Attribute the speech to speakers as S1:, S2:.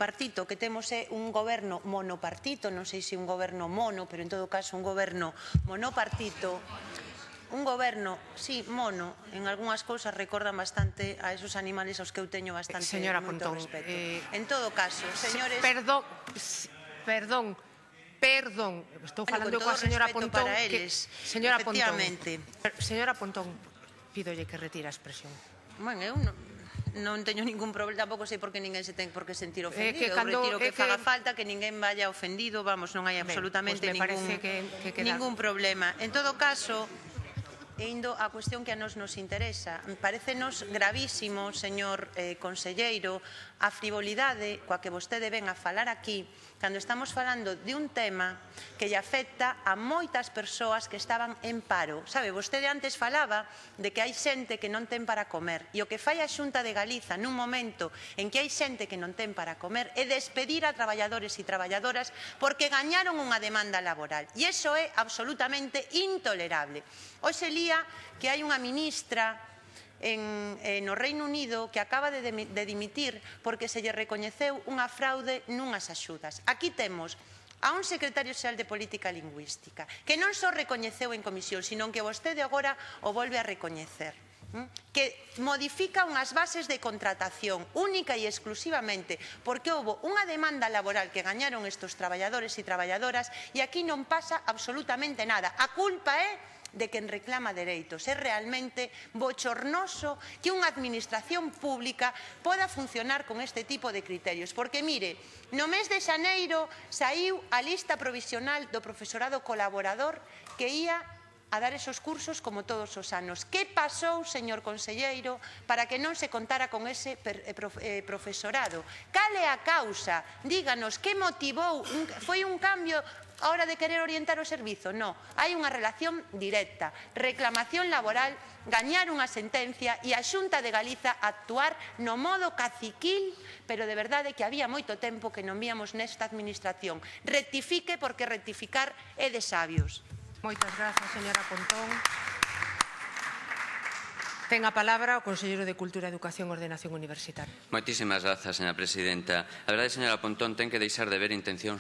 S1: partito que temos é un goberno monopartito, non sei se un goberno mono, pero en todo caso un goberno monopartito, un goberno, sí, mono, en algunhas cousas recordan bastante a esos animales aos que eu teño bastante moito respeto. En todo caso, señores...
S2: Perdón, estou falando coa señora Pontón. Señora Pontón, pídolle que retire a expresión.
S1: Bueno, eu non teño ningún problema, tampouco sei por que ninguén se ten por que sentir ofendido. Eu retiro que faga falta, que ninguén vaya ofendido, vamos, non hai absolutamente ningún problema. En todo caso, indo á cuestión que a nos interesa, parécenos gravísimo, señor conselleiro, a frivolidade coa que vostede ven a falar aquí cando estamos falando de un tema que lle afecta a moitas persoas que estaban en paro. Sabe, vostede antes falaba de que hai xente que non ten para comer e o que fai a Xunta de Galiza nun momento en que hai xente que non ten para comer é despedir a traballadores e traballadoras porque gañaron unha demanda laboral e iso é absolutamente intolerable. Hoxe lía que hai unha ministra no Reino Unido que acaba de dimitir porque se lle recoñeceu unha fraude nunhas axudas. Aquí temos a un secretario xeral de Política Lingüística que non só recoñeceu en comisión, sino que vostede agora o volve a recoñecer, que modifica unhas bases de contratación única e exclusivamente porque houve unha demanda laboral que gañaron estes traballadores e traballadoras e aquí non pasa absolutamente nada. A culpa é de quen reclama dereitos. É realmente bochornoso que unha administración pública poda funcionar con este tipo de criterios. Porque, mire, no mes de xaneiro saiu a lista provisional do profesorado colaborador que ía a dar esos cursos como todos os anos. Que pasou, señor conselleiro, para que non se contara con ese profesorado? Cal é a causa? Díganos, que motivou? Foi un cambio a hora de querer orientar o servizo? Non, hai unha relación directa. Reclamación laboral, gañar unha sentencia e a Xunta de Galiza actuar no modo caciquil, pero de verdade que había moito tempo que non víamos nesta administración. Rectifique porque rectificar é de sabios.
S2: Moitas grazas, señora Pontón. Ten a palabra o conselleiro de Cultura, Educación e Ordenación Universitaria.
S3: Moitísimas grazas, señora presidenta. A verdade, señora Pontón, ten que deixar de ver intencións